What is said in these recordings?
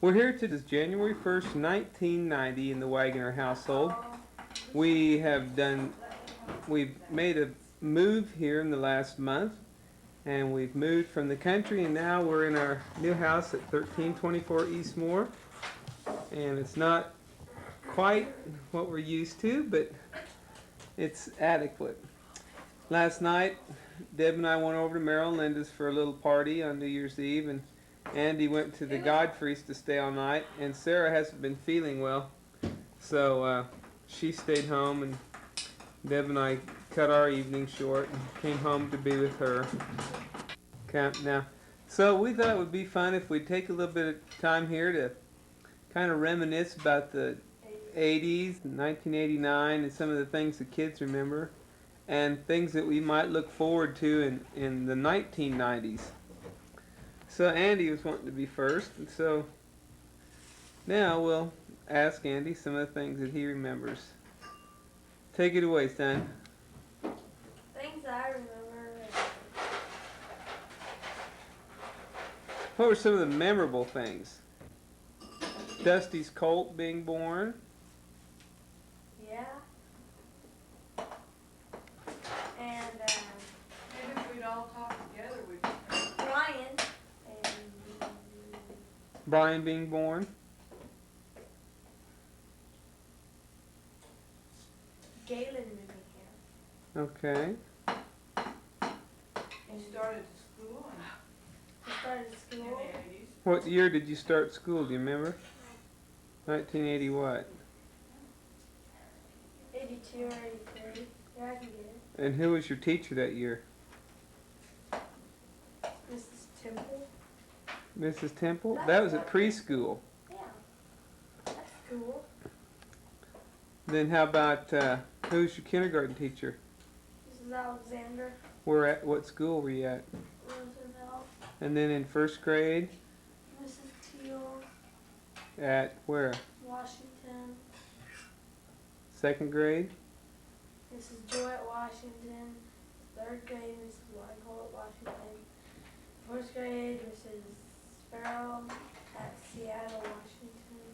We're here to this January 1st, 1990 in the Wagoner household. We have done, we've made a move here in the last month, and we've moved from the country, and now we're in our new house at 1324 East Moore. And it's not quite what we're used to, but it's adequate. Last night, Deb and I went over to Merrill and Linda's for a little party on New Year's Eve, and Andy went to the Godfrey's to stay all night, and Sarah hasn't been feeling well, so she stayed home, and Deb and I cut our evening short and came home to be with her. Now, so we thought it would be fun if we'd take a little bit of time here to kind of reminisce about the 80s, 1989, and some of the things the kids remember, and things that we might look forward to in the 1990s. So Andy was wanting to be first, and so now we'll ask Andy some of the things that he remembers. Take it away, son. Things I remember. What were some of the memorable things? Dusty's colt being born. Yeah. And Maybe if we'd all talk together, we'd. Brian and Brian being born. Galen moving here. Okay. You started school He started in school. the 80s. What year did you start school? Do you remember? 1980 what? 82 or 83. Yeah, I can get it. And who was your teacher that year? Mrs. Temple. Mrs. Temple? That was at preschool. Yeah. That's cool. Then how about who's your kindergarten teacher? Mrs. Alexander. Where at? What school were you at? Roosevelt. And then in first grade Mrs. Teal. at where? Washington. Second grade? Mrs. Joy at Washington. Third grade, Mrs. Weigel at Washington. Fourth grade, Mrs. Sparrow at Seattle, Washington.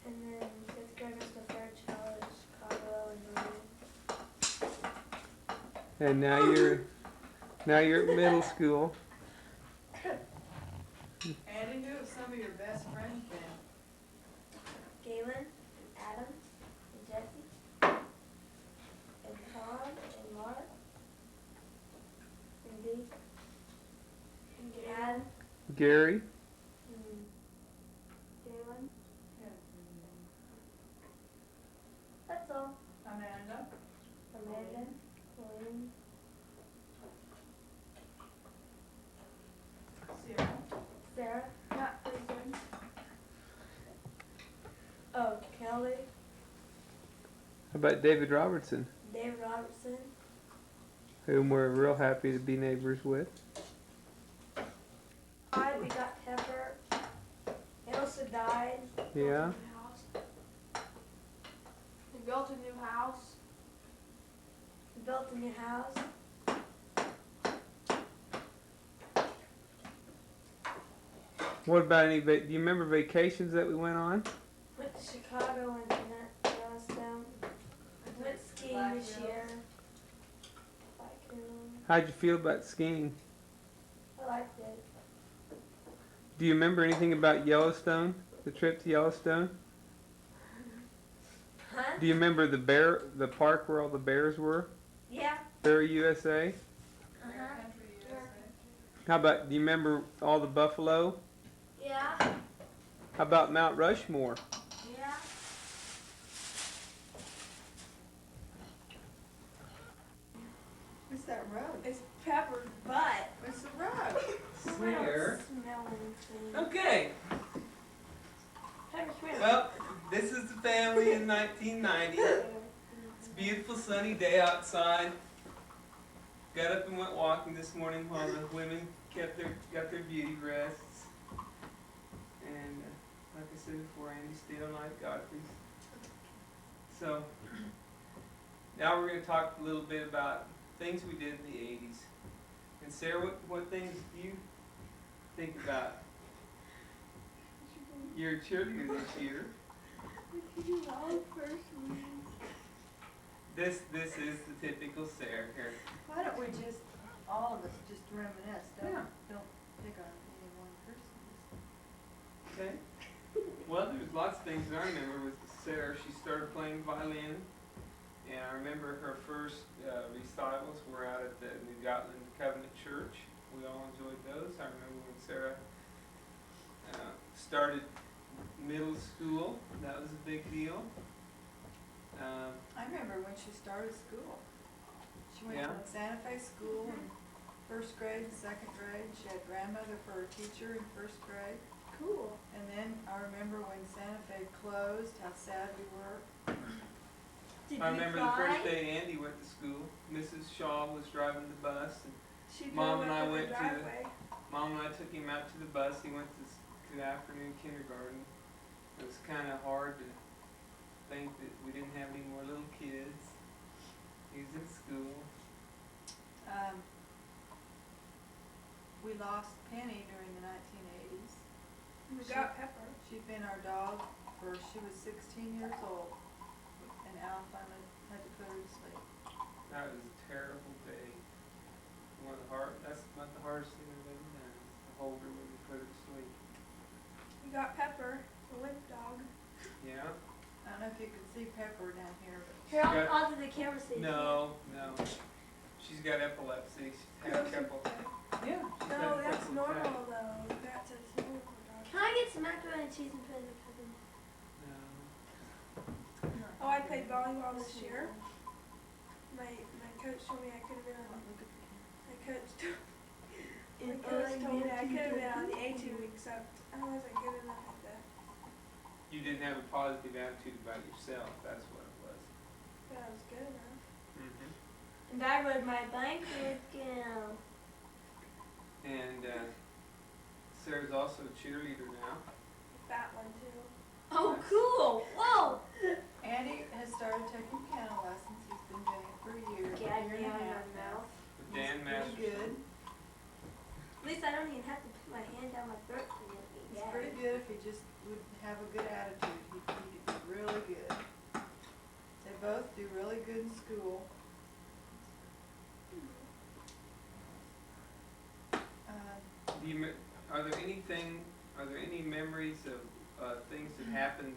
And then fifth grade, Mr. Fairchild at Chicago, Illinois. And now you're at middle school. Andy, who was some of your best friends then? Galen, Adam, and Jesse, and Tom, and Mark, and Dee, and Gad, Gary. and Galen. That's all. Amanda? Amanda, William, Sarah? Sarah, not Kristen. Oh, Kelly, How about David Robertson, David Robertson, whom we're real happy to be neighbors with? we got Pepper. Elsa died. Yeah. We built a new house. We built a new house. What about any? Do you remember vacations that we went on? Went to Chicago and Yellowstone. Went skiing this year. How'd you feel about skiing? I liked it. Do you remember anything about Yellowstone? The trip to Yellowstone? Huh? Do you remember the park where all the bears were? Yeah. Bear USA? Uh-huh. Country USA. How about, do you remember all the buffalo? Yeah. How about Mount Rushmore? Yeah. What's that road? It's Pepper's butt. What's the road? There. Smell anything. Okay. Pepper, come here. Well, this is the family in 1990. It's a beautiful sunny day outside. Got up and went walking this morning while the women got their beauty rests. And like I said before, Andy stayed all night at Godfrey's. So now we're going to talk a little bit about things we did in the 80s. And Sarah, what things do you think about You're a cheerleader this year. This is the typical Sarah here. Why don't we just, all of us, just reminisce, Yeah. don't pick on any one person. Okay. Well, there's lots of things that I remember with Sarah. She started playing violin, and I remember her first recitals were out at the New Gotland Covenant Church. We all enjoyed those. I remember when Sarah started middle school. That was a big deal. I remember when she started school. She went Yeah. to Santa Fe school in first grade and second grade. She had grandmother for her teacher in first grade. Cool. And then I remember when Santa Fe closed, how sad we were. Did I you remember cry? the first day Andy went to school. Mrs. Shaw was driving the bus, and She Mom drove and up I the went to the- driveway. Mom and I took him out to the bus. He went to afternoon kindergarten. It was kind of hard to think that we didn't have any more little kids. He was in school. We lost Penny during the 1980s. We got Pepper. She'd been our dog she was 16 years old, and Al finally had to put her to sleep. That was a terrible day. That's about the hardest thing I've ever done, is to hold her when we put her to sleep. We got Pepper, the limp dog. Yeah? I don't know if you can see Pepper down here, but Here, Got- I'll do the camera so you No. She's got epilepsy. She's had a couple. yeah. she's had No, a that's couple normal attacks. though. That's a normal dog. Can I get some macaroni and cheese and put it in the oven? No. Oh, I played volleyball this year. My coach told me I could have been on. Look at the camera. My coach told me I could have been on the A2 except I wasn't good enough at that. You didn't have a positive attitude about yourself. That's what it was. But I was good enough. Mm-hmm. And I rode my bike with Gil. And Sarah's also a cheerleader now. Fat one too. Oh, cool! Whoa! Andy has started taking piano lessons. He's been doing it for a year, Get year me and a out of half my now. mouth. With He's Dan pretty Masterson. good. At least I don't even have to put my hand down my throat to get me. He's pretty good if he just would have a good attitude. He'd be really good. They both do really good in school. Do you, are there any memories of things that happened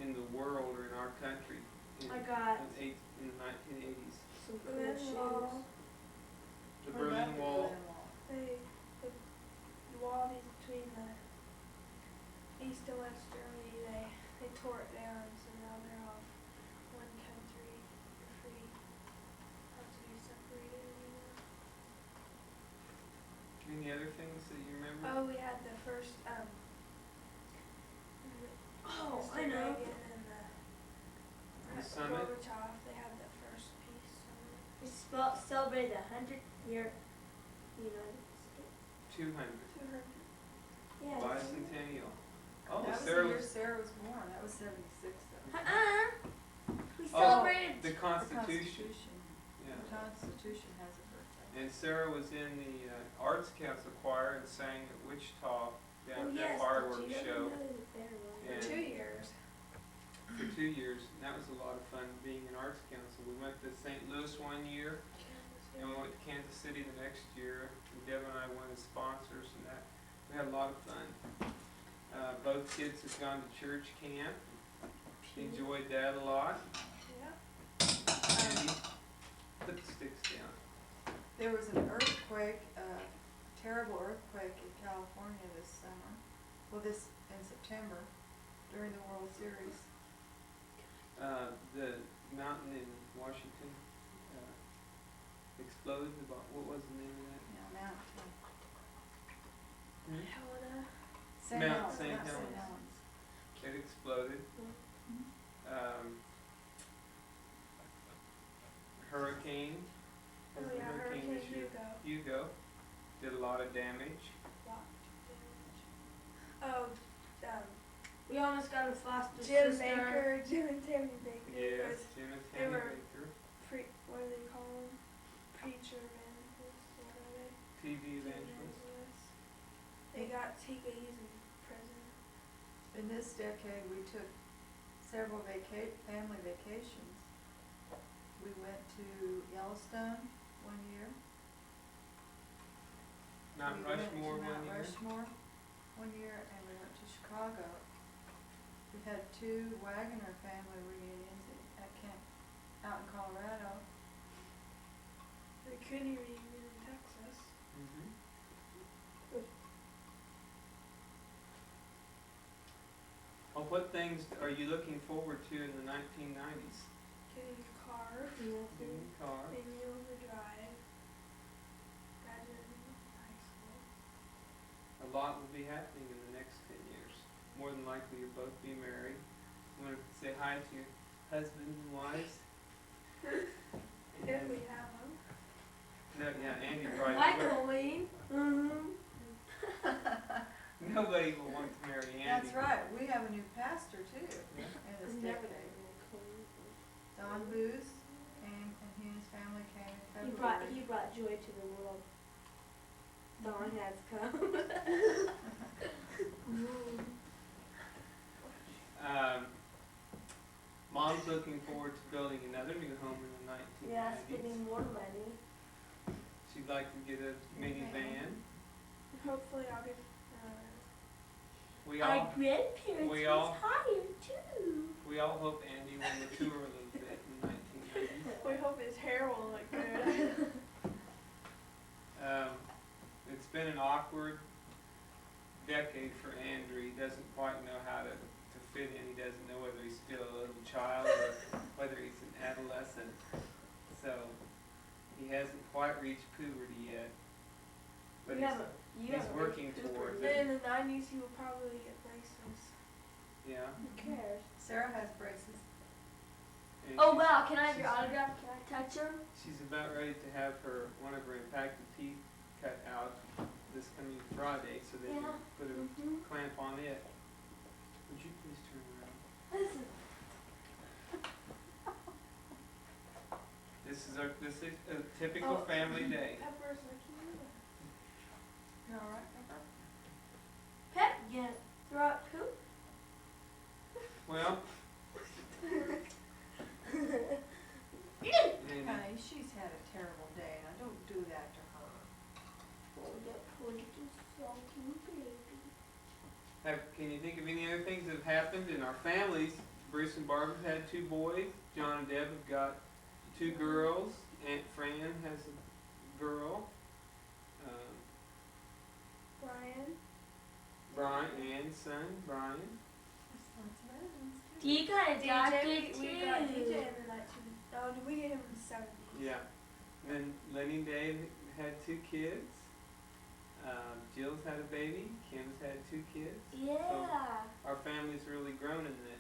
in the world or in our country in, I got in the 1980s? some cool Berlin shoes. Wall. The What about Berlin the Wall. Berlin Wall? The wall between the East and West Germany, they tore it down, so now they're all one country, free, not to be separated anymore. Any other things that you remember? Oh, we had the first, Oh, Mr. I know. Reagan and The summit? Gorbachev, they had the first peace summit. We celebrated the 100th year United States. 200. 200. Yeah. Bicentennial. Oh, That was the Sarah year was Sarah was born. That was 76 though. We Oh, celebrated. the The Constitution. The Yeah. Constitution has a birthday. And Sarah was in the Arts Council choir and sang at Wichita down Oh, at yes, that fireworks but you show don't know that there was. Yeah. For 2 years. for 2 years. And that was a lot of fun being in Arts Council. We went to St. Louis one year and we went to Kansas City the next year. And Deb and I went as sponsors and that we had a lot of fun. Both kids have gone to church camp. Enjoyed that a lot. Yeah. Andy, put the sticks down. There was an earthquake, terrible earthquake in California this summer. Well, in September, during the World Series. The mountain in Washington exploded. What was the name of that? Mount Helena. St. Mount Helens, St. not St. Helens. Helens. It exploded. Hurricane. Oh was the yeah, hurricane this year? Hugo. Hugo did a lot of damage. Lot of damage. Oh, We almost got a foster Jim sister. Baker, Jim and Tammy Baker. Yes, Jim and they Tammy were- Baker. What do they call them? Preacher evangelists, what are they? TV evangelist. They got, he's in prison. It's been in this decade, we took several family vacations. We went to Yellowstone one year. Mount We went to Rushmore Mount one year. Rushmore one year, and we went to Chicago. We had 2 Wagoner family reunions at camp out in Colorado. The Cooney reunion in Texas. Mhm. Well, what things are you looking forward to in the 1990s? Getting a car. Getting a car. Being able to drive. Graduating high school. A lot will be happening in the next 10 years. More than likely, you'll both be married. You want to say hi to your husbands and wives? If we have them. No, yeah, Andy probably will. Michaeline. Mm-hmm. Nobody will want to marry Andy. That's right, we have a new pastor too Yeah. in this Never decade. been Don Booth, and he and his family came in He February. brought joy to the world. Dawn has come. Mom's looking forward to building another new home in the 1990s. Yeah, spending more money. She'd like to get a minivan. Hopefully I'll get, We Our all grandparents we all- retired too. we all hope Andy will mature a little bit in the 1990s. we hope his hair will look good. It's been an awkward decade for Andrew. He doesn't quite know how to fit in. He doesn't know whether he's still a little child or whether he's an adolescent. So he hasn't quite reached puberty yet. But he's working towards Then it. in the 90s he will probably get braces. Yeah. Who cares? Sarah has braces. And Oh she's- wow, can I have your autograph? Can I touch them? She's about ready to have one of her impacted teeth cut out this coming Friday, so they Yeah. can put a Mm-hmm. clamp on it. Would you please turn around? This is a typical Oh. family day. Pepper's looking at You alright, Pepper? Pep, you gonna throw out poop? Well, and Honey, she's had a terrible day, now don't do that to her. Oh, that poor little salty baby. can you think of any other things that have happened in our families? Bruce and Barbara have had 2 boys. John and Deb have got 2 girls. Aunt Fran has a girl. Brian. Brian, son, Brian. You got adopted DJ, we got DJ too. in the 19. Oh, did we get him in the 70s? Yeah. And then Lenny and Dave had 2 kids. Jill's had a baby. Kim's had 2 kids. Yeah. Our family's really grown in the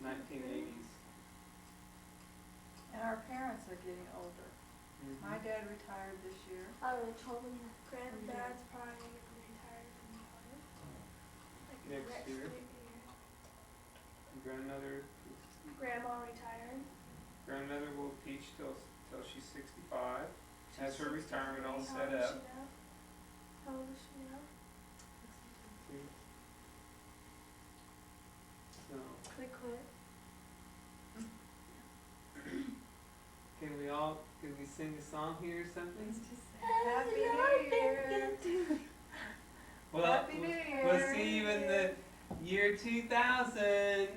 1980s. And our parents are getting older. My dad retired this year. I would totally. Granddad's probably going to retire from college. Like Next year. Grandmother Grandma retired. Grandmother will teach till she's 65. Has her retirement all How set old is up. she now? How old is she now? So, Click, click. can we sing a song here or something? Happy New Year! Well, Happy New Year! we'll see you in the year 2000.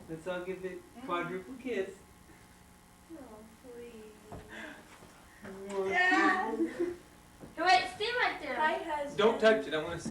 Let's all give it quadruple kiss. No, please. One, Dad! two, Wait, stay right there. Hi, husband. Don't touch it. I want to